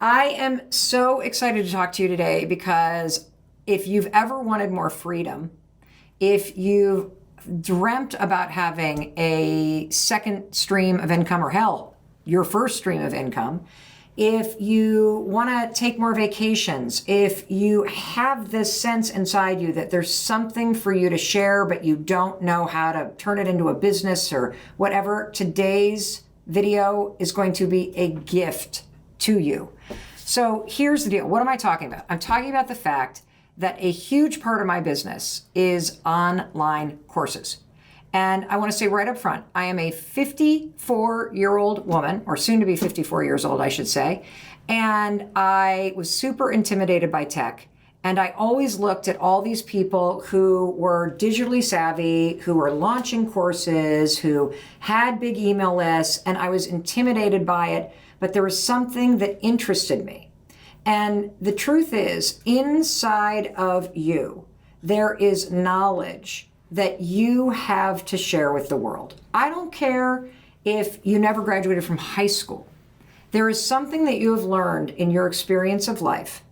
I am so excited to talk to you today because if you've ever wanted more freedom, if you've dreamt about having a second stream of income, or hell, your first stream of income, if you want to take more vacations, if you have this sense inside you that there's something for you to share, but you don't know how to turn it into a business or whatever, today's video is going to be a gift to you. So here's the deal. What am I talking about? I'm talking about the fact that a huge part of my business is online courses. And I want to say right up front, I am a 54-year-old woman, or soon to be 54 years old, I should say. And I was super intimidated by tech. And I always looked at all these people who were digitally savvy, who were launching courses, who had big email lists, and I was intimidated by it. But there was something that interested me. And the truth is, inside of you, there is knowledge that you have to share with the world. I don't care if you never graduated from high school. There is something that you have learned in your experience of life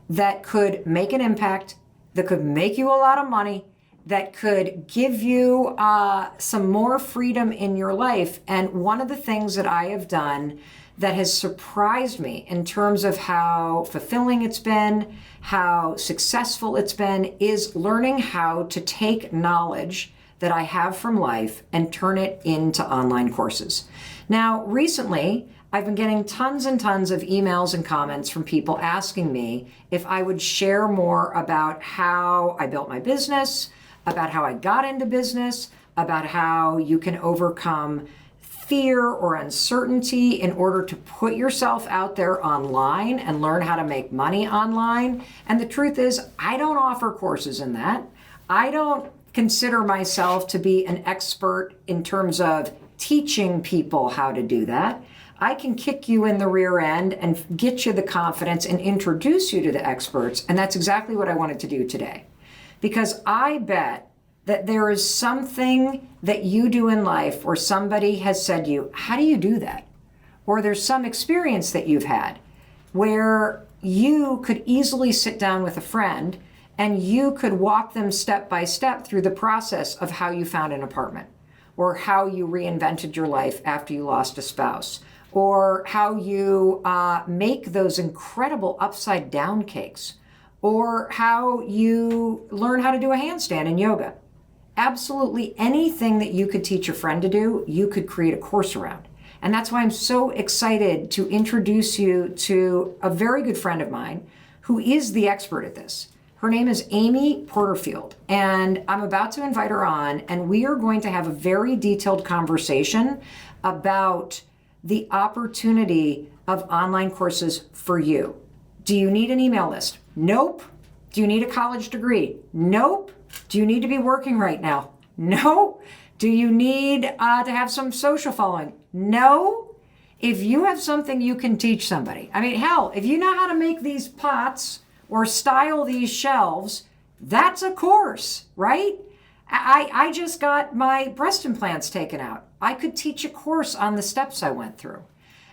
that could make an impact, that could make you a lot of money, that could give you some more freedom in your life. And one of the things that I have done that has surprised me in terms of how fulfilling it's been, how successful it's been, is learning how to take knowledge that I have from life and turn it into online courses. Now, recently, I've been getting tons and tons of emails and comments from people asking me if I would share more about how I built my business, about how I got into business, about how you can overcome fear or uncertainty in order to put yourself out there online and learn how to make money online. And the truth is, I don't offer courses in that. I don't consider myself to be an expert in terms of teaching people how to do that. I can kick you in the rear end and get you the confidence and introduce you to the experts. And that's exactly what I wanted to do today. Because I bet that there is something that you do in life where somebody has said to you, how do you do that? Or there's some experience that you've had where you could easily sit down with a friend and you could walk them step by step through the process of how you found an apartment, or how you reinvented your life after you lost a spouse, or how you make those incredible upside down cakes, or how you learn how to do a handstand in yoga. Absolutely anything that you could teach a friend to do, you could create a course around. And that's why I'm so excited to introduce you to a very good friend of mine who is the expert at this. Her name is Amy Porterfield, and I'm about to invite her on, and we are going to have a very detailed conversation about the opportunity of online courses for you. Do you need an email list? Nope. Do you need a college degree? Nope. Do you need to be working right now? No. Do you need to have some social following? No. If you have something you can teach somebody, I mean, hell, if you know how to make these pots or style these shelves, that's a course, right? I just got my breast implants taken out. I could teach a course on the steps I went through.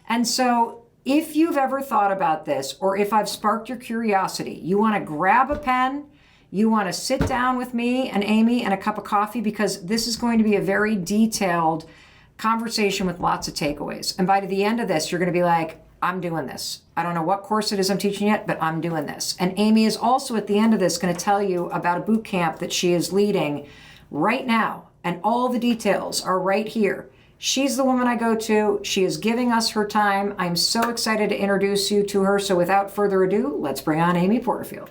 And so if you've ever thought about this, or if I've sparked your curiosity, you want to grab a pen, you want to sit down with me and Amy and a cup of coffee, because this is going to be a very detailed conversation with lots of takeaways. And by the end of this, you're going to be like, I'm doing this. I don't know what course it is I'm teaching yet, but I'm doing this. And Amy is also at the end of this going to tell you about a boot camp that she is leading right now. And all the details are right here. She's the woman I go to. She is giving us her time. I'm so excited to introduce you to her. So without further ado, let's bring on Amy Porterfield.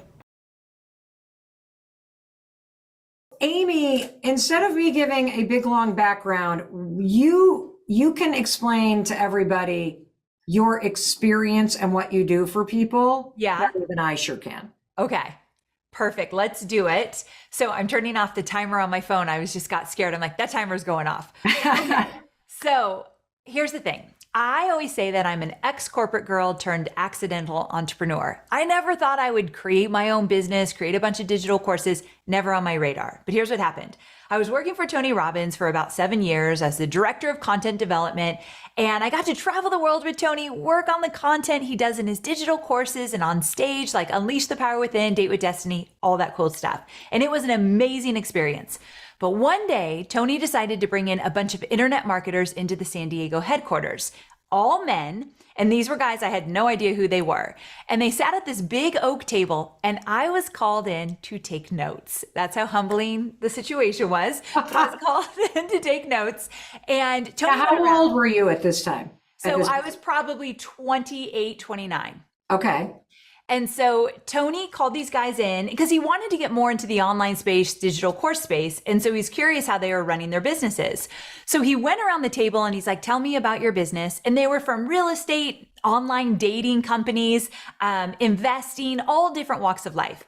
Amy, instead of me giving a big long background, you can explain to everybody your experience and what you do for people better than I sure can. Okay. Perfect. Let's do it. So I'm turning off the timer on my phone. I just got scared. I'm like, that timer's going off. Okay. So here's the thing. I always say that I'm an ex-corporate girl turned accidental entrepreneur. I never thought I would create my own business, create a bunch of digital courses, never on my radar. But here's what happened. I was working for Tony Robbins for about 7 years as the director of content development. And I got to travel the world with Tony, work on the content he does in his digital courses and on stage, like Unleash the Power Within, Date with Destiny, all that cool stuff. And it was an amazing experience. But one day, Tony decided to bring in a bunch of internet marketers into the San Diego headquarters, all men. And these were guys I had no idea who they were. And they sat at this big oak table, and I was called in to take notes. That's how humbling the situation was. I was called in to take notes. And Tony, now, how old were you at this time? So I was probably 28, 29. Okay. And so Tony called these guys in because he wanted to get more into the online space, digital course space. And so he's curious how they were running their businesses. So he went around the table and he's like, tell me about your business. And they were from real estate, online dating companies, investing, all different walks of life.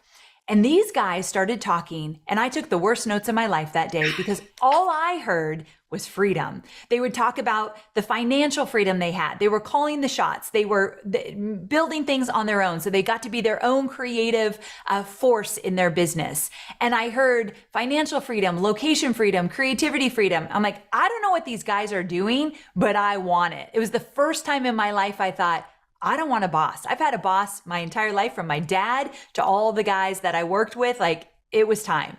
And these guys started talking, and I took the worst notes of my life that day because all I heard was freedom. They would talk about the financial freedom they had. They were calling the shots. They were building things on their own. So they got to be their own creative force in their business. And I heard financial freedom, location freedom, creativity freedom. I'm like, I don't know what these guys are doing, but I want it. It was the first time in my life I thought, I don't want a boss. I've had a boss my entire life, from my dad to all the guys that I worked with. Like, it was time.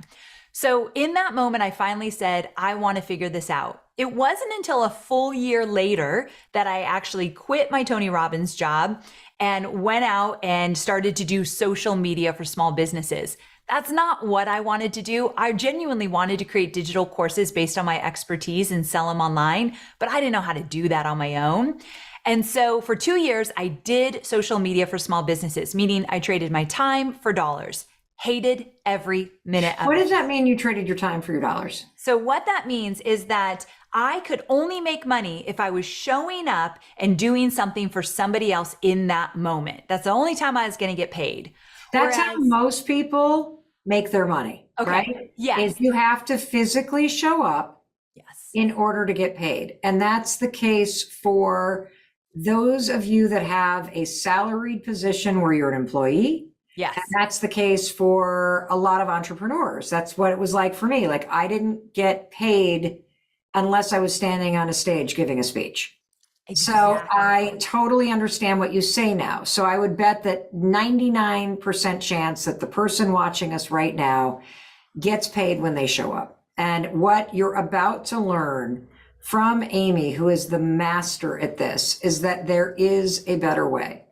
So in that moment, I finally said, I want to figure this out. It wasn't until a full year later that I actually quit my Tony Robbins job and went out and started to do social media for small businesses. That's not what I wanted to do. I genuinely wanted to create digital courses based on my expertise and sell them online, but I didn't know how to do that on my own. And so for 2 years, I did social media for small businesses, meaning I traded my time for dollars. Hated every minute of it. What does that mean, you traded your time for your dollars? So what that means is that I could only make money if I was showing up and doing something for somebody else in that moment. That's the only time I was going to get paid. That's how most people make their money, right? Yes. Is you have to physically show up in order to get paid. And that's the case for those of you that have a salaried position where you're an employee. Yes. And that's the case for a lot of entrepreneurs. That's what it was like for me. Like, I didn't get paid unless I was standing on a stage giving a speech. Exactly. So I totally understand what you say now. So I would bet that 99% chance that the person watching us right now gets paid when they show up. And what you're about to learn from Amy, who is the master at this, is that there is a better way,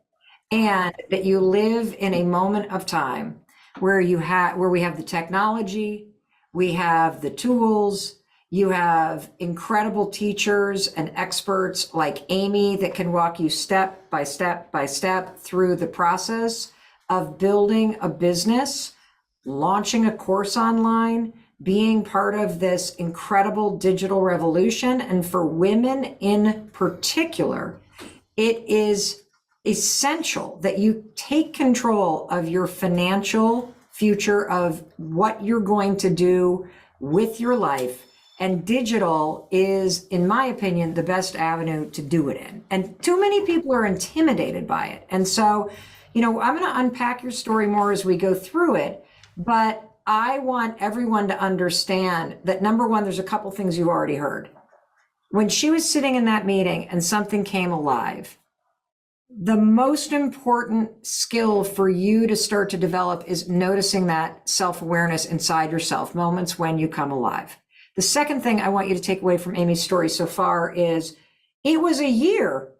and that you live in a moment of time where we have the technology, we have the tools, you have incredible teachers and experts like Amy that can walk you step by step by step through the process of building a business, launching a course online, being part of this incredible digital revolution. And for women in particular, it is essential that you take control of your financial future, of what you're going to do with your life. And digital is, in my opinion, the best avenue to do it in. And too many people are intimidated by it. And so, I'm going to unpack your story more as we go through it. But I want everyone to understand that, number one, there's a couple things you've already heard. When she was sitting in that meeting and something came alive, the most important skill for you to start to develop is noticing that self-awareness inside yourself, moments when you come alive. The second thing I want you to take away from Amy's story so far is it was a year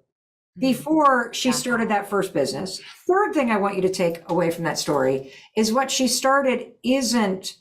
before she started that first business. Third thing I want you to take away from that story is what she started isn't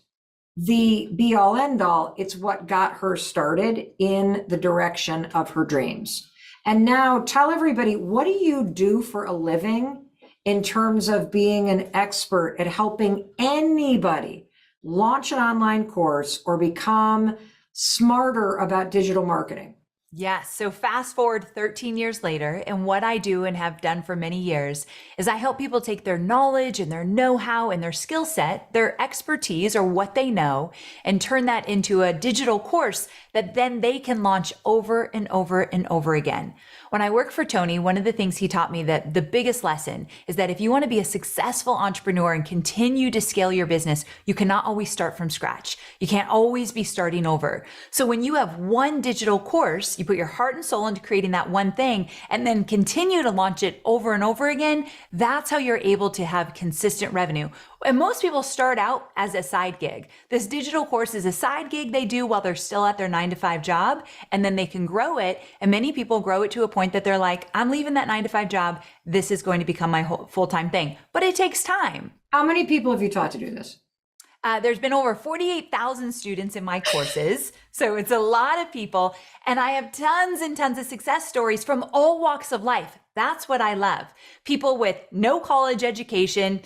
the be all end all. It's what got her started in the direction of her dreams. And now tell everybody, what do you do for a living in terms of being an expert at helping anybody launch an online course or become smarter about digital marketing? Yes. So fast forward 13 years later, and what I do and have done for many years is I help people take their knowledge and their know-how and their skill set, their expertise or what they know, and turn that into a digital course that then they can launch over and over and over again. When I worked for Tony, one of the things he taught me, that the biggest lesson is that if you want to be a successful entrepreneur and continue to scale your business, you cannot always start from scratch. You can't always be starting over. So when you have one digital course, you put your heart and soul into creating that one thing and then continue to launch it over and over again. That's how you're able to have consistent revenue. And most people start out as a side gig. This digital course is a side gig they do while they're still at their 9-to-5 job, and then they can grow it. And many people grow it to a point that they're like, I'm leaving that 9-to-5 job. This is going to become my whole full-time thing. But it takes time. How many people have you taught to do this? There's been over 48,000 students in my courses. So it's a lot of people. And I have tons and tons of success stories from all walks of life. That's what I love. People with no college education,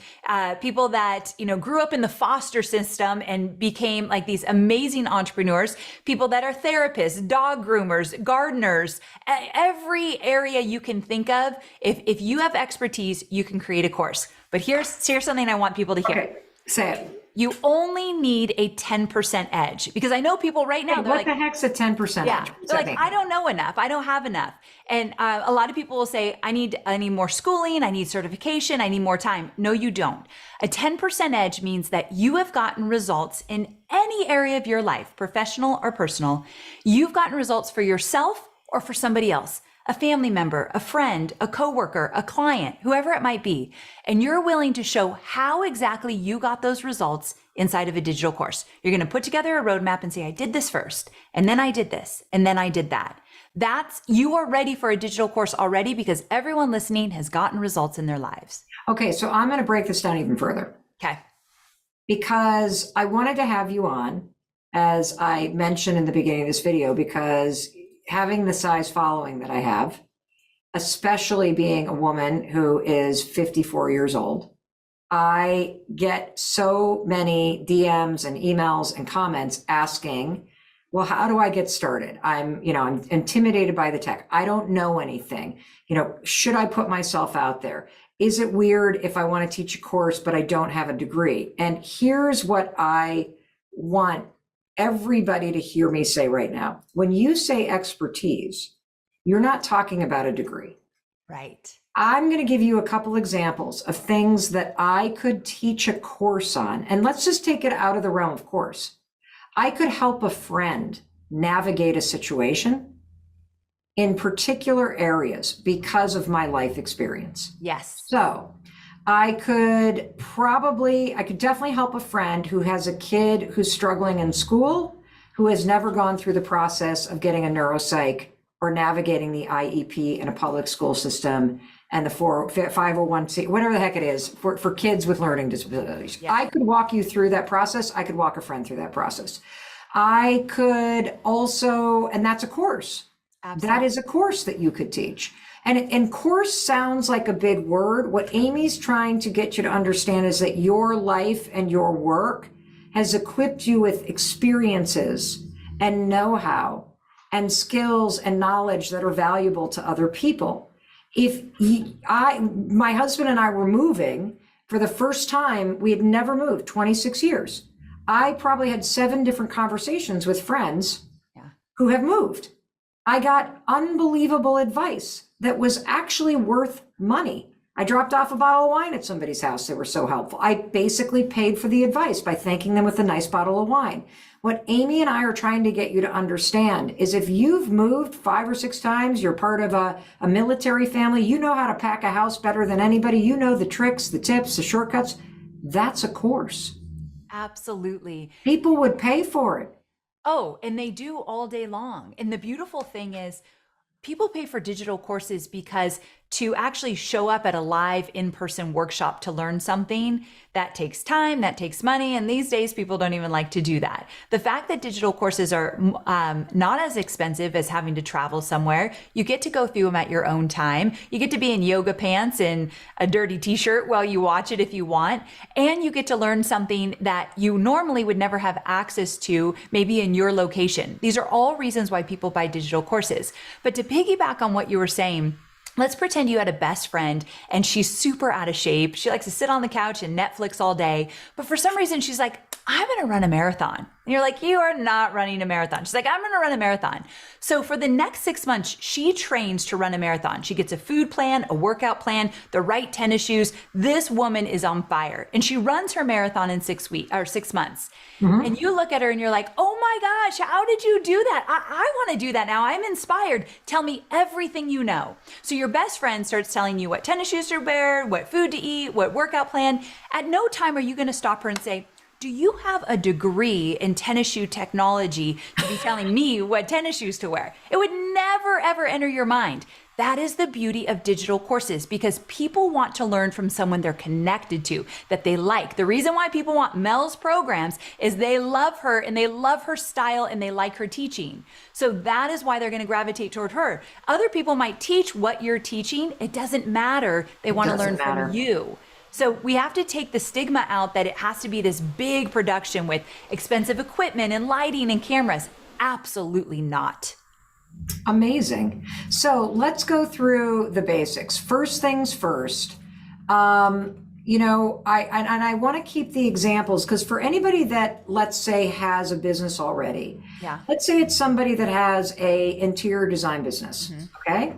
people that, grew up in the foster system and became like these amazing entrepreneurs, people that are therapists, dog groomers, gardeners, every area you can think of. If you have expertise, you can create a course. But here's something I want people to hear. Okay, say it. You only need a 10% edge, because I know people right now, Hey, what the heck's a 10% edge? they're like, I don't know enough. I don't have enough. And a lot of people will say, I need more schooling. I need certification. I need more time. No, you don't. A 10% edge means that you have gotten results in any area of your life, professional or personal. You've gotten results for yourself or for somebody else. A family member, a friend, a coworker, a client, whoever it might be. And you're willing to show how exactly you got those results inside of a digital course. You're going to put together a roadmap and say, I did this first, and then I did this, and then I did that. You are ready for a digital course already, because everyone listening has gotten results in their lives. Okay, so I'm going to break this down even further. Okay. Because I wanted to have you on, as I mentioned in the beginning of this video, because having the size following that I have, especially being a woman who is 54 years old, I get so many DMs and emails and comments asking, well, how do I get started? I'm intimidated by the tech. I don't know anything. Should I put myself out there? Is it weird if I want to teach a course, but I don't have a degree? And here's what I want everybody to hear me say right now. When you say expertise, you're not talking about a degree. Right. I'm going to give you a couple examples of things that I could teach a course on. And let's just take it out of the realm of course. I could help a friend navigate a situation in particular areas because of my life experience. Yes. So I could definitely help a friend who has a kid who's struggling in school, who has never gone through the process of getting a neuropsych or navigating the IEP in a public school system and the 501c, whatever the heck it is, for kids with learning disabilities. Yeah. I could walk you through that process. I could walk a friend through that process. I could also, and that's a course. Absolutely. That is a course that you could teach. And course sounds like a big word. What Amy's trying to get you to understand is that your life and your work has equipped you with experiences and know-how and skills and knowledge that are valuable to other people. My husband and I were moving for the first time. We had never moved, 26 years. I probably had 7 different conversations with friends who have moved. I got unbelievable advice that was actually worth money. I dropped off a bottle of wine at somebody's house. They were so helpful. I basically paid for the advice by thanking them with a nice bottle of wine. What Amy and I are trying to get you to understand is if you've moved 5 or 6 times, you're part of a military family, you know how to pack a house better than anybody, you know the tricks, the tips, the shortcuts, that's a course. Absolutely. People would pay for it. Oh, and they do all day long. And the beautiful thing is, people pay for digital courses because to actually show up at a live in-person workshop to learn something, that takes time, that takes money. And these days, people don't even like to do that. The fact that digital courses are not as expensive as having to travel somewhere, you get to go through them at your own time. You get to be in yoga pants and a dirty t-shirt while you watch it if you want. And you get to learn something that you normally would never have access to, maybe in your location. These are all reasons why people buy digital courses. But to piggyback on what you were saying, let's pretend you had a best friend and she's super out of shape. She likes to sit on the couch and Netflix all day. But for some reason, she's like, I'm going to run a marathon. And you're like, you are not running a marathon. She's like, I'm going to run a marathon. So for the next 6 months, she trains to run a marathon. She gets a food plan, a workout plan, the right tennis shoes. This woman is on fire, and she runs her marathon in 6 months. And you look at her and you're like, oh my gosh, how did you do that? I want to do that now. I'm inspired. Tell me everything you know. So your best friend starts telling you what tennis shoes to wear, what food to eat, what workout plan. At no time are you going to stop her and say, do you have a degree in tennis shoe technology to be telling me what tennis shoes to wear? It would never, ever enter your mind. That is the beauty of digital courses, because people want to learn from someone they're connected to, that they like. The reason why people want Mel's programs is they love her and they love her style and they like her teaching. So that is why they're going to gravitate toward her. Other people might teach what you're teaching. It doesn't matter. They want to learn from you. So we have to take the stigma out that it has to be this big production with expensive equipment and lighting and cameras. Absolutely not. Amazing. So let's go through the basics. First things first. I want to keep the examples, because for anybody that, let's say, has a business already, let's say it's somebody that has a interior design business, okay?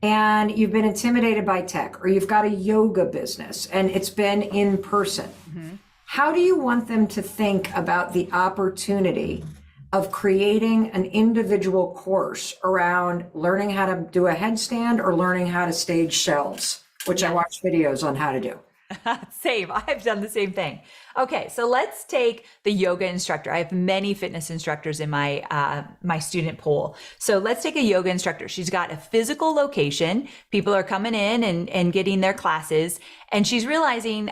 And you've been intimidated by tech, or you've got a yoga business and it's been in person. How do you want them to think about the opportunity of creating an individual course around learning how to do a headstand or learning how to stage shelves, which I watch videos on how to do? Same. I've done the same thing. Okay, so let's take the yoga instructor. I have many fitness instructors in my student pool. So let's take a yoga instructor. She's got a physical location. People are coming in and getting their classes. And she's realizing,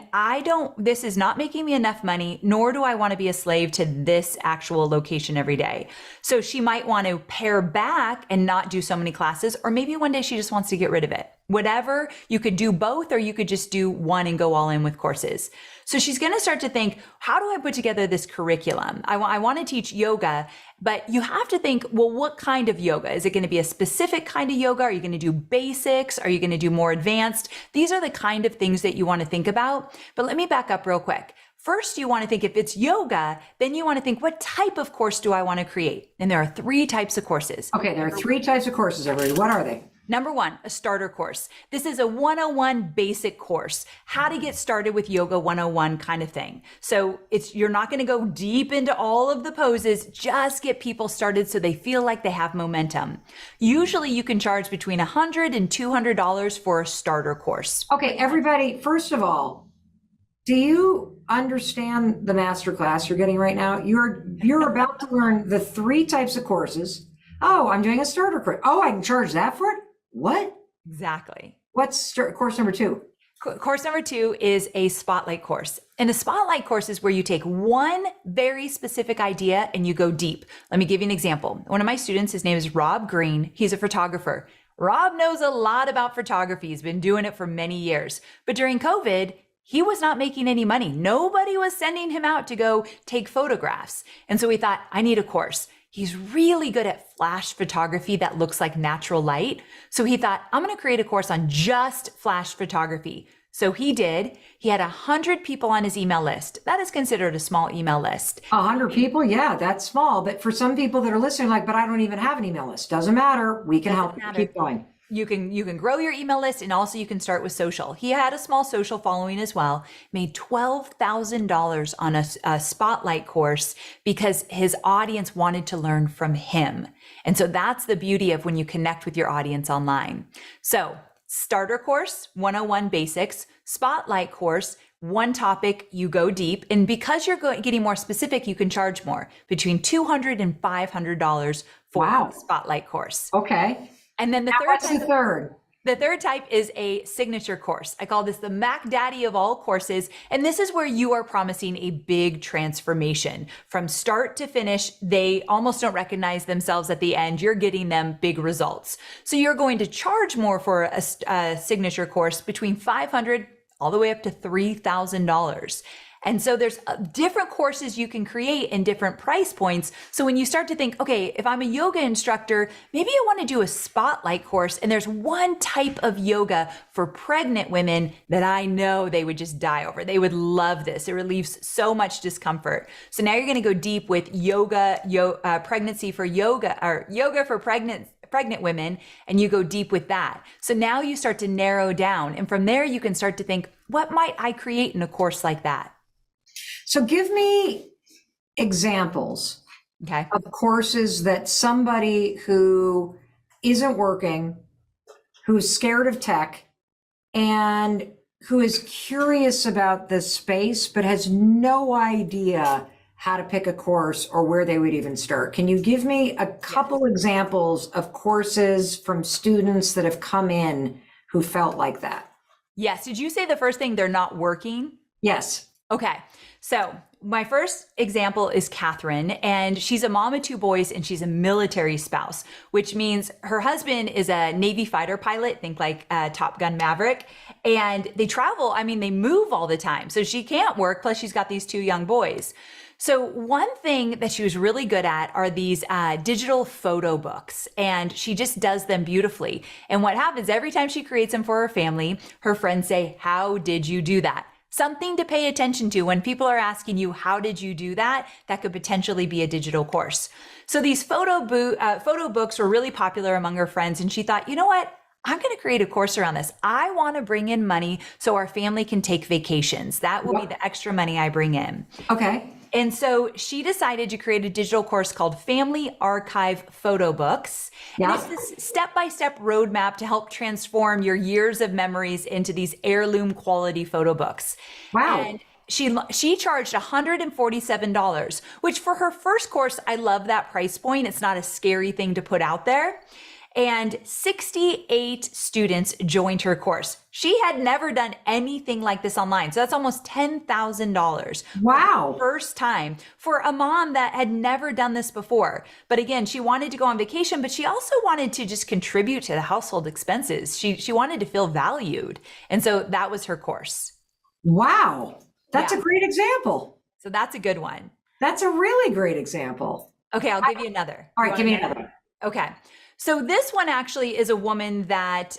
this is not making me enough money, nor do I want to be a slave to this actual location every day. So she might want to pare back and not do so many classes, or maybe one day she just wants to get rid of it. Whatever, you could do both, or you could just do one and go all in with courses. So she's going to start to think, how do I put together this curriculum? I want to teach yoga, but you have to think, well, what kind of yoga? Is it going to be a specific kind of yoga? Are you going to do basics? Are you going to do more advanced? These are the kind of things that you want to think about. But let me back up real quick. First, you want to think, if it's yoga, then you want to think, what type of course do I want to create? And there are 3 types of courses. Okay, there are 3 types of courses, everybody. What are they? Number 1, a starter course. This is a 101 basic course, how to get started with yoga 101 kind of thing. So you're not going to go deep into all of the poses, just get people started so they feel like they have momentum. Usually you can charge between $100 and $200 for a starter course. Okay, everybody, first of all, do you understand the masterclass you're getting right now? You're about to learn the 3 types of courses. Oh, I'm doing a starter course. Oh, I can charge that for it? What? Exactly. What's course number 2? Course number 2 is a spotlight course. And a spotlight course is where you take one very specific idea and you go deep. Let me give you an example. One of my students, his name is Rob Green. He's a photographer. Rob knows a lot about photography. He's been doing it for many years. But during COVID, he was not making any money. Nobody was sending him out to go take photographs. And so he thought, I need a course. He's really good at flash photography that looks like natural light. So he thought, I'm going to create a course on just flash photography. So he did. He had 100 people on his email list. That is considered a small email list. 100 people? Yeah, that's small. But for some people that are listening, like, but I don't even have an email list. Doesn't matter. We can help you keep going. You can grow your email list, and also you can start with social. He had a small social following as well, made $12,000 on a spotlight course because his audience wanted to learn from him. And so that's the beauty of when you connect with your audience online. So starter course, 101 basics, spotlight course, one topic, you go deep. And because you're getting more specific, you can charge more, between $200 and $500 for a spotlight course. Okay. And then the third type is a signature course. I call this the Mac Daddy of all courses. And this is where you are promising a big transformation from start to finish. They almost don't recognize themselves at the end. You're getting them big results. So you're going to charge more for a signature course, between $500 all the way up to $3,000. And so there's different courses you can create in different price points. So when you start to think, okay, if I'm a yoga instructor, maybe I want to do a spotlight course. And there's one type of yoga for pregnant women that I know they would just die over. They would love this. It relieves so much discomfort. So now you're going to go deep with pregnancy for yoga, or yoga for pregnant women, and you go deep with that. So now you start to narrow down. And from there, you can start to think, what might I create in a course like that? So give me examples of courses that somebody who isn't working, who's scared of tech, and who is curious about this space, but has no idea how to pick a course or where they would even start. Can you give me a couple examples of courses from students that have come in who felt like that? Yes. Did you say the first thing, they're not working? Yes. Okay. So my first example is Catherine, and she's a mom of 2 boys, and she's a military spouse, which means her husband is a Navy fighter pilot, think like Top Gun Maverick, and they travel. I mean, they move all the time. So she can't work. Plus she's got these 2 young boys. So one thing that she was really good at are these digital photo books, and she just does them beautifully. And what happens every time she creates them for her family, her friends say, how did you do that? Something to pay attention to when people are asking you, how did you do that? That could potentially be a digital course. So these photo books were really popular among her friends. And she thought, you know what? I'm going to create a course around this. I want to bring in money so our family can take vacations. That will be the extra money I bring in. Okay. And so she decided to create a digital course called Family Archive Photo Books. Yeah. And it's this step-by-step roadmap to help transform your years of memories into these heirloom quality photo books. Wow. And she charged $147, which for her first course, I love that price point. It's not a scary thing to put out there. And 68 students joined her course. She had never done anything like this online. So that's almost $10,000. Wow. First time for a mom that had never done this before. But again, she wanted to go on vacation, but she also wanted to just contribute to the household expenses. She wanted to feel valued. And so that was her course. Wow. That's a great example. So that's a good one. That's a really great example. Okay, I'll give you another. All right, give me another. Okay. So this one actually is a woman that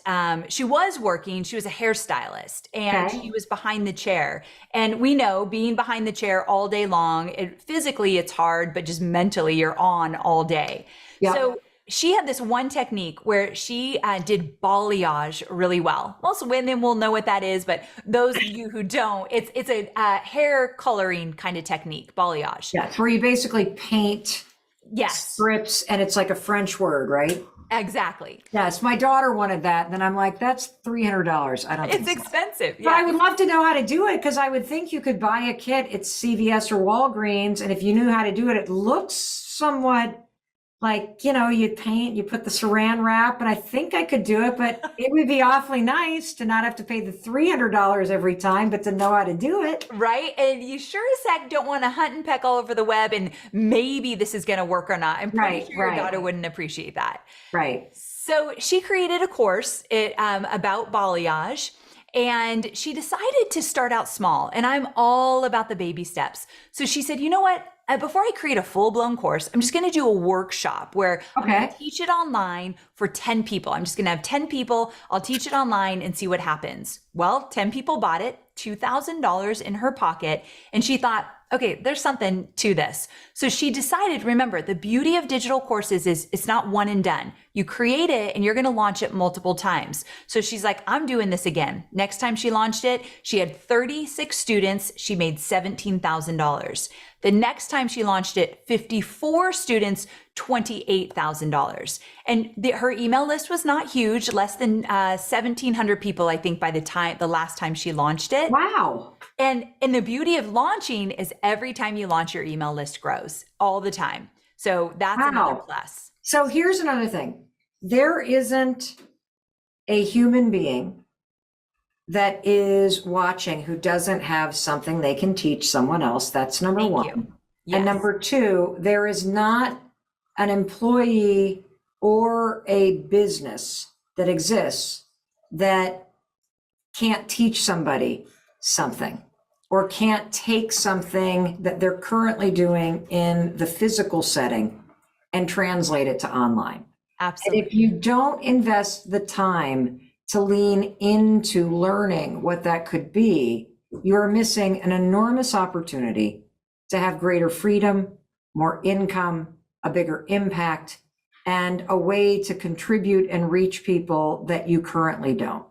she was working. She was a hairstylist, and she was behind the chair. And we know being behind the chair all day long, physically it's hard, but just mentally you're on all day. Yep. So she had this one technique where she did balayage really well. Most women will know what that is, but those of you who don't, it's a hair coloring kind of technique, balayage. Yes, where you basically paint strips, and it's like a French word, right? Exactly. Yes, my daughter wanted that, and then I'm like, that's $300. I don't think it's expensive. Yeah. But I would love to know how to do it, because I would think you could buy a kit at CVS or Walgreens, and if you knew how to do it, it looks somewhat like, you paint, you put the saran wrap, and I think I could do it, but it would be awfully nice to not have to pay the $300 every time, but to know how to do it. Right. And you sure as heck don't want to hunt and peck all over the web and maybe this is going to work or not. I'm pretty sure your daughter wouldn't appreciate that. Right. So she created a course about balayage. And she decided to start out small, and I'm all about the baby steps. So she said, you know what? Before I create a full-blown course, I'm just going to do a workshop where I'm going to teach it online for 10 people. I'm just going to have 10 people. I'll teach it online and see what happens. Well, 10 people bought it, $2,000 in her pocket. And she thought, okay, there's something to this. So she decided, remember, the beauty of digital courses is it's not one and done. You create it and you're going to launch it multiple times. So she's like, I'm doing this again. Next time she launched it, she had 36 students. She made $17,000. The next time she launched it, 54 students, $28,000. And her email list was not huge, less than 1,700 people, I think, by the last time she launched it. Wow. And the beauty of launching is every time you launch, your email list grows all the time. So that's another plus. So here's another thing. There isn't a human being that is watching who doesn't have something they can teach someone else. That's number one. Yes. And number two, there is not an employee or a business that exists that can't teach somebody something. or can't take something that they're currently doing in the physical setting and translate it to online. Absolutely. And if you don't invest the time to lean into learning what that could be, you're missing an enormous opportunity to have greater freedom, more income, a bigger impact, and a way to contribute and reach people that you currently don't.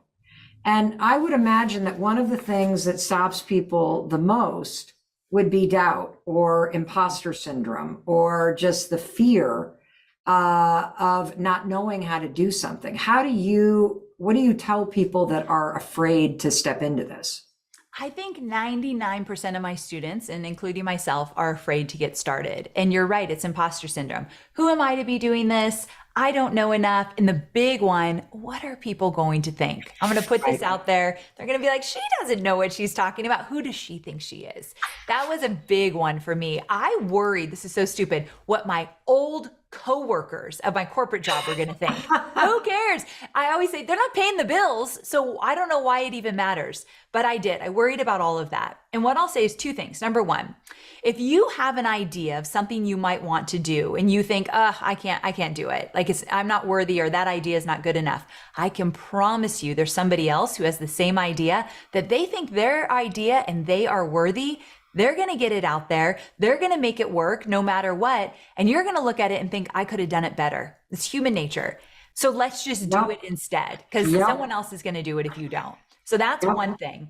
And I would imagine that one of the things that stops people the most would be doubt or imposter syndrome or just the fear of not knowing how to do something. What do you tell people that are afraid to step into this? I think 99% of my students, and including myself, are afraid to get started. And you're right, it's imposter syndrome. Who am I to be doing this? I don't know enough. And the big one, what are people going to think? I'm going to put this out there. They're going to be like, she doesn't know what she's talking about. Who does she think she is? That was a big one for me. I worried, this is so stupid, what my old coworkers of my corporate job were going to think. Who cares? I always say they're not paying the bills, so I don't know why it even matters. But I did. I worried about all of that. And what I'll say is two things. Number one, if you have an idea of something you might want to do and you think, I can't do it. Like I'm not worthy or that idea is not good enough. I can promise you there's somebody else who has the same idea that they think their idea and they are worthy. They're going to get it out there. They're going to make it work no matter what. And you're going to look at it and think, I could have done it better. It's human nature. So let's just do it instead because someone else is going to do it if you don't. So that's one thing.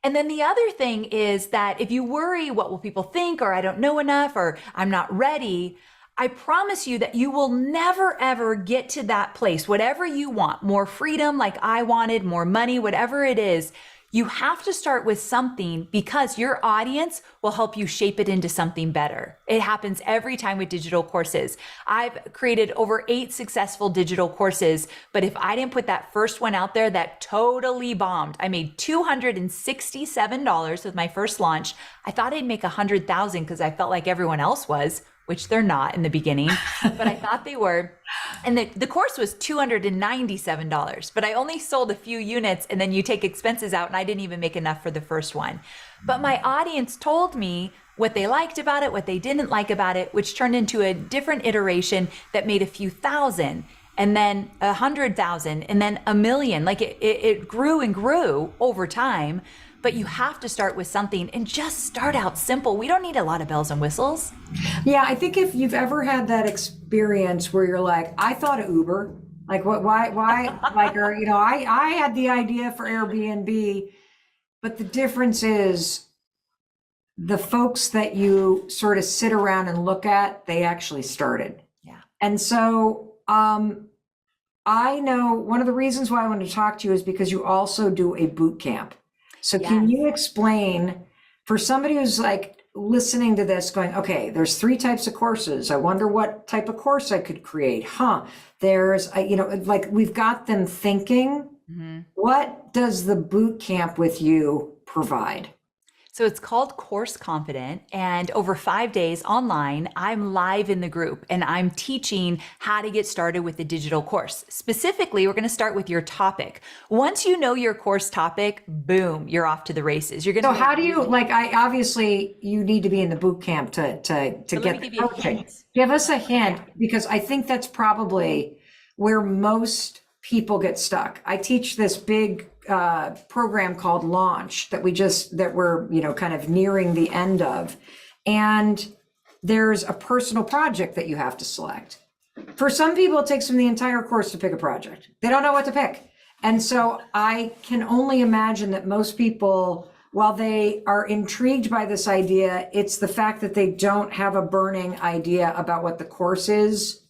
And then the other thing is that if you worry, what will people think, or I don't know enough, or I'm not ready, I promise you that you will never, ever get to that place. Whatever you want, more freedom like I wanted, more money, whatever it is, you have to start with something because your audience will help you shape it into something better. It happens every time with digital courses. I've created over 8 successful digital courses, but if I didn't put that first one out there, that totally bombed. I made $267 with my first launch. I thought I'd make $100,000 because I felt like everyone else was, which they're not in the beginning, but I thought they were. And the course was $297, but I only sold a few units and then you take expenses out and I didn't even make enough for the first one. But my audience told me what they liked about it, what they didn't like about it, which turned into a different iteration that made a few thousand and then 100,000 and then 1,000,000. Like it grew and grew over time. But you have to start with something and just start out simple. We don't need a lot of bells and whistles. Yeah, I think if you've ever had that experience where you're like, I thought of Uber, like why, like, or, I had the idea for Airbnb, but the difference is the folks that you sort of sit around and look at, they actually started. Yeah. And so, I know one of the reasons why I wanted to talk to you is because you also do a boot camp. So can you explain for somebody who's like listening to this going, okay, there's 3 types of courses. I wonder what type of course I could create. There's, like we've got them thinking, what does the boot camp with you provide? So it's called Course Confident, and over 5 days online, I'm live in the group and I'm teaching how to get started with the digital course. Specifically, we're going to start with your topic. Once you know your course topic, boom, you're off to the races. You're going to. So how do you obviously you need to be in the boot camp to get the coaching. Give us a hint because I think that's probably where most people get stuck. I teach this big program called Launch that we're kind of nearing the end of, and there's a personal project that you have to select. For some people, it takes them the entire course to pick a project. They don't know what to pick, and so I can only imagine that most people, while they are intrigued by this idea, it's the fact that they don't have a burning idea about what the course is.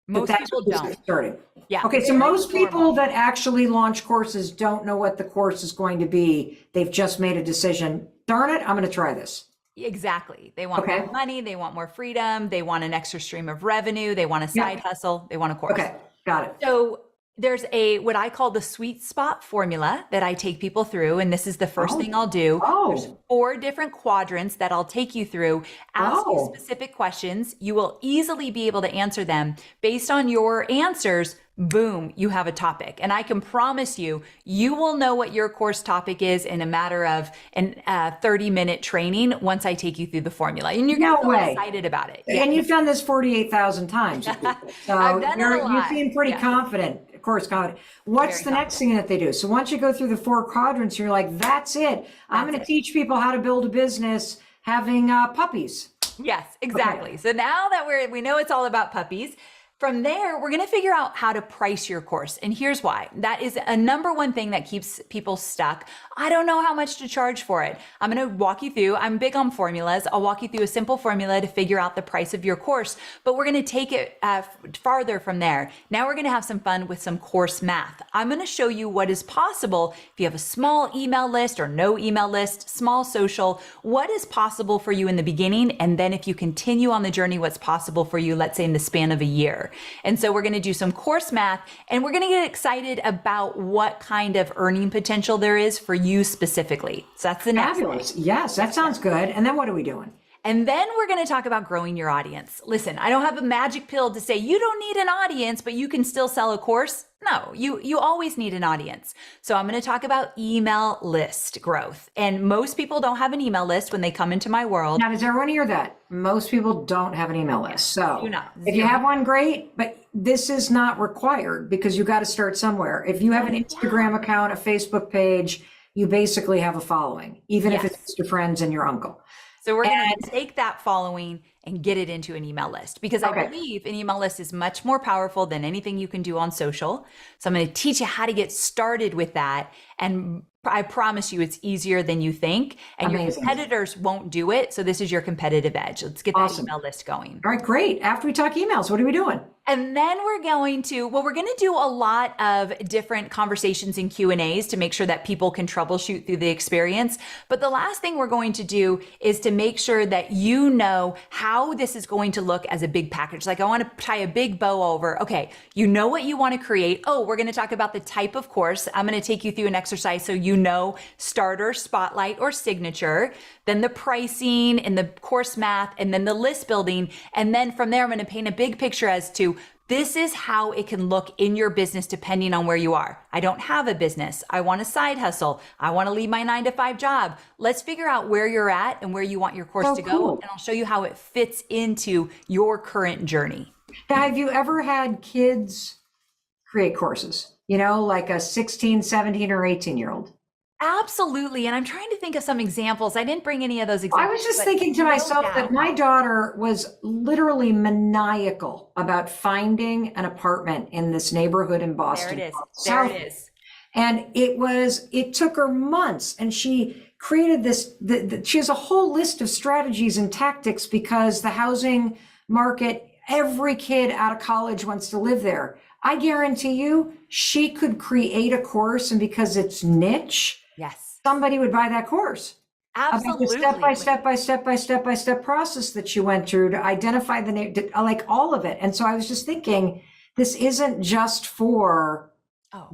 Most people don't. Started. Yeah. Okay, so most people that actually launch courses don't know what the course is going to be. They've just made a decision. Darn it, I'm going to try this. Exactly. They want more money. They want more freedom. They want an extra stream of revenue. They want a side hustle. They want a course. Okay, got it. So there's what I call the sweet spot formula that I take people through. And this is the first thing I'll do. There's 4 different quadrants that I'll take you through, ask you Oh, specific questions. You will easily be able to answer them based on your answers. Boom, you have a topic. And I can promise you, you will know what your course topic is in a matter of an 30-minute training once I take you through the formula. And you're going to no feel way. excited about it. And you've done this 48,000 times. with people. So I've done it a you lot. seem pretty Yeah. confident, of course, confident. What's Very the next thing that they do? So once you go through the 4 quadrants, you're like, that's it. I'm going to teach people how to build a business having puppies. Yes, exactly. So now that we know it's all about puppies, from there, we're going to figure out how to price your course. And here's why. That is a number one thing that keeps people stuck. I don't know how much to charge for it. I'm going to walk you through. I'm big on formulas. I'll walk you through a simple formula to figure out the price of your course, but we're going to take it farther from there. Now we're going to have some fun with some course math. I'm going to show you what is possible if you have a small email list or no email list, small social, what is possible for you in the beginning. And then if you continue on the journey, what's possible for you, let's say in the span of a year. And so we're going to do some course math, and we're going to get excited about what kind of earning potential there is for you specifically. So that's the next Fabulous. thing. Yes, that sounds good. And then what are we doing? And then we're going to talk about growing your audience. Listen, I don't have a magic pill to say you don't need an audience, but you can still sell a course. No, you always need an audience. So I'm going to talk about email list growth. And most people don't have an email list when they come into my world. Now, does everyone hear that? Most people don't have an email list. So Do not. if you have one, great, but this is not required because you got to start somewhere. If you have an Instagram account, a Facebook page, you basically have a following, even if it's just your friends and your uncle. So we're going to take that following and get it into an email list because I believe an email list is much more powerful than anything you can do on social. So I'm going to teach you how to get started with that. And I promise you it's easier than you think. And your competitors won't do it. So this is your competitive edge. Let's get that email list going. All right, great. After we talk emails, what are we doing? And then we're going to do a lot of different conversations and Q&As to make sure that people can troubleshoot through the experience. But the last thing we're going to do is to make sure that you know how this is going to look as a big package. Like I want to tie a big bow over, okay, you know what you want to create. Oh, we're going to talk about the type of course. I'm going to take you through an exercise so you know starter, spotlight, or signature, then the pricing and the course math, and then the list building. And then from there, I'm going to paint a big picture as to this is how it can look in your business depending on where you are. I don't have a business. I want a side hustle. I want to leave my 9-to-5 job. Let's figure out where you're at and where you want your course to go. And I'll show you how it fits into your current journey. Now, have you ever had kids create courses? You know, like a 16, 17, or 18-year-old? Absolutely. And I'm trying to think of some examples. I didn't bring any of those examples. I was just thinking to myself that my daughter was literally maniacal about finding an apartment in this neighborhood in Boston. There it is. There it is. And it took her months, and she created this, she has a whole list of strategies and tactics because the housing market, every kid out of college wants to live there. I guarantee you she could create a course, and because it's niche, yes, somebody would buy that course. Absolutely. About the step by step process that she went through to identify the name, like all of it. And so I was just thinking, this isn't just for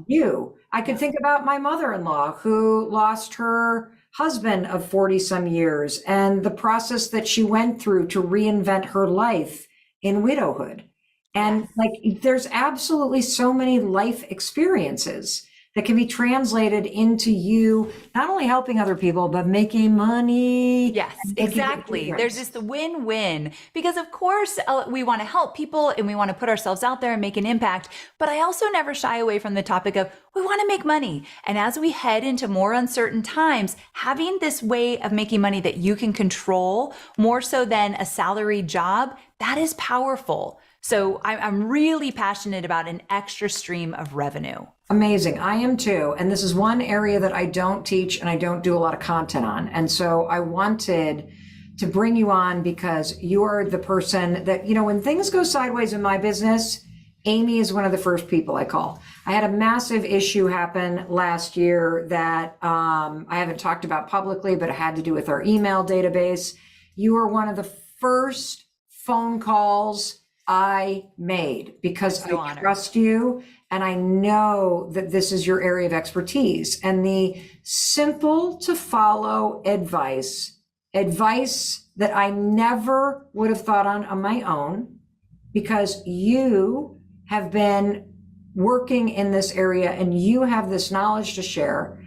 you. I could think about my mother-in-law who lost her husband of 40 some years and the process that she went through to reinvent her life in widowhood. And like, there's absolutely so many life experiences that can be translated into you, not only helping other people, but making money. Yes, exactly. There's this win-win because of course we want to help people and we want to put ourselves out there and make an impact. But I also never shy away from the topic of we want to make money. And as we head into more uncertain times, having this way of making money that you can control more so than a salary job, that is powerful. So I'm really passionate about an extra stream of revenue. Amazing. I am too. And this is one area that I don't teach and I don't do a lot of content on. And so I wanted to bring you on because you are the person that, you know, when things go sideways in my business, Amy is one of the first people I call. I had a massive issue happen last year that I haven't talked about publicly, but it had to do with our email database. You were one of the first phone calls I made because I trust you And I know that this is your area of expertise. And the simple to follow advice that I never would have thought on my own, because you have been working in this area and you have this knowledge to share,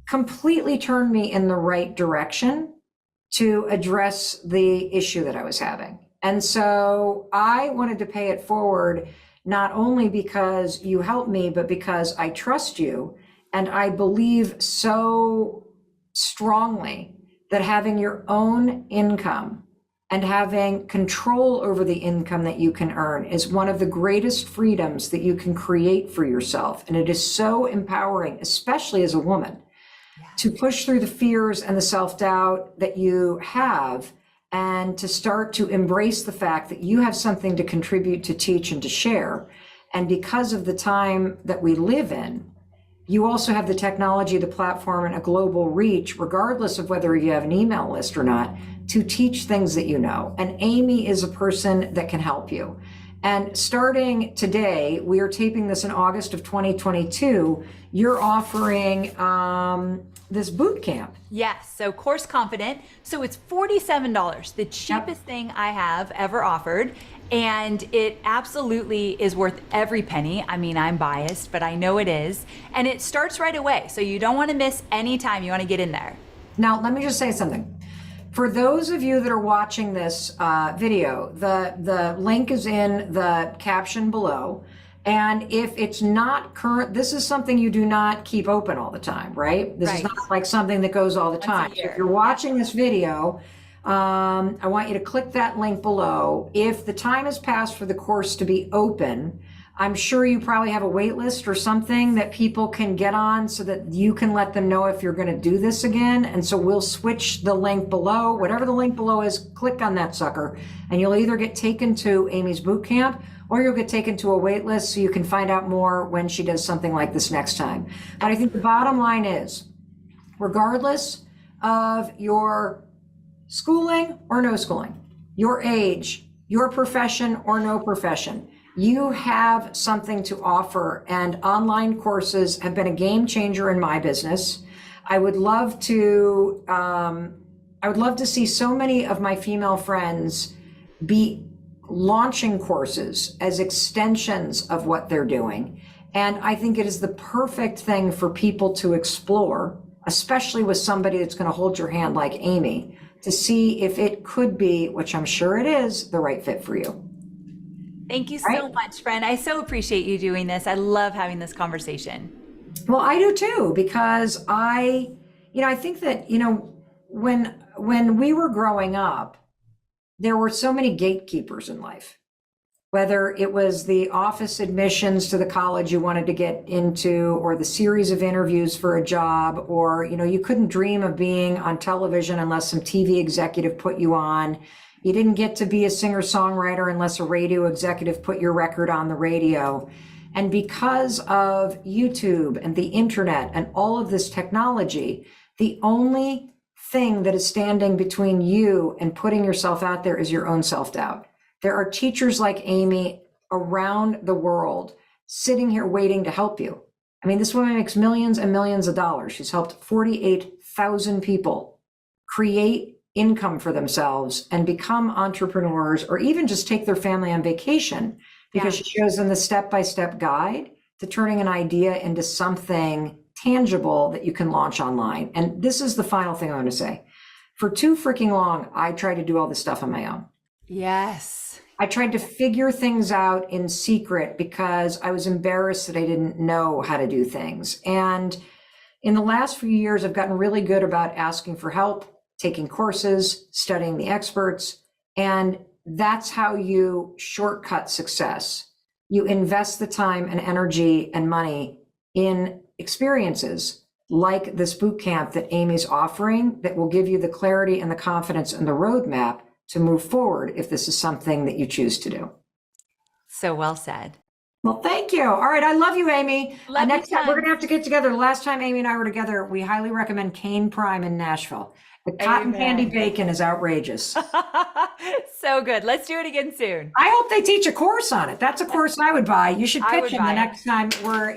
completely turned me in the right direction to address the issue that I was having. And so I wanted to pay it forward, not only because you helped me, but because I trust you. And I believe so strongly that having your own income and having control over the income that you can earn is one of the greatest freedoms that you can create for yourself. And it is so empowering, especially as a woman, to push through the fears and the self-doubt that you have, and to start to embrace the fact that you have something to contribute, to teach, and to share. And because of the time that we live in, you also have the technology, the platform, and a global reach, regardless of whether you have an email list or not, to teach things that you know. And Amy is a person that can help you. And starting today, we are taping this in August of 2022, you're offering this boot camp. Yes. So Course Confident. So it's $47, the cheapest thing I have ever offered. And it absolutely is worth every penny. I mean, I'm biased, but I know it is. And it starts right away. So you don't want to miss any time you want to get in there. Now, let me just say something. For those of you that are watching this video, the link is in the caption below. And if it's not current, this is something you do not keep open all the time, right? This is not like something that goes all the time. If you're watching this video, I want you to click that link below. If the time has passed for the course to be open, I'm sure you probably have a wait list or something that people can get on so that you can let them know if you're going to do this again. And so we'll switch the link below. Whatever the link below is, click on that sucker and you'll either get taken to Amy's boot camp or you'll get taken to a wait list so you can find out more when she does something like this next time. But I think the bottom line is, regardless of your schooling or no schooling, your age, your profession or no profession, you have something to offer, and online courses have been a game changer in my business. I would love to see so many of my female friends be launching courses as extensions of what they're doing. And I think it is the perfect thing for people to explore, especially with somebody that's going to hold your hand like Amy, to see if it could be, which I'm sure it is, the right fit for you. Thank you so much, friend. I so appreciate you doing this. I love having this conversation. Well, I do too, because I think that, when we were growing up, there were so many gatekeepers in life, whether it was the office admissions to the college you wanted to get into, or the series of interviews for a job, or, you couldn't dream of being on television unless some TV executive put you on. You didn't get to be a singer-songwriter unless a radio executive put your record on the radio. And because of YouTube and the internet and all of this technology, the only thing that is standing between you and putting yourself out there is your own self-doubt. There are teachers like Amy around the world sitting here waiting to help you. I mean, this woman makes millions and millions of dollars. She's helped 48,000 people create income for themselves and become entrepreneurs, or even just take their family on vacation, because she shows them the step-by-step guide to turning an idea into something tangible that you can launch online. And this is the final thing I want to say. For too freaking long, I tried to do all this stuff on my own. Yes. I tried to figure things out in secret because I was embarrassed that I didn't know how to do things. And in the last few years, I've gotten really good about asking for help, taking courses, studying the experts, and that's how you shortcut success. You invest the time and energy and money in experiences like this boot camp that Amy's offering, that will give you the clarity and the confidence and the roadmap to move forward if this is something that you choose to do. So well said. Well, thank you. All right. I love you, Amy. Love you Next time, we're tons. going to have to get together. The last time Amy and I were together, we highly recommend Cane Prime in Nashville. The cotton candy Amen. bacon is outrageous. So good. Let's do it again soon. I hope they teach a course on it. That's a course I would buy. You should I pitch would him the buy it. next time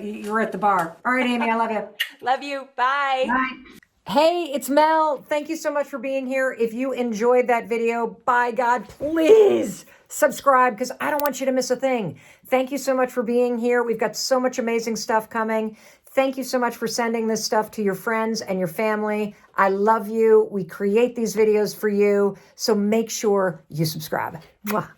you're at the bar. All right, Amy, I love you. Love you. Bye. Bye. Hey, it's Mel. Thank you so much for being here. If you enjoyed that video, by God, please subscribe because I don't want you to miss a thing. Thank you so much for being here. We've got so much amazing stuff coming. Thank you so much for sending this stuff to your friends and your family. I love you. We create these videos for you. So make sure you subscribe. Mwah.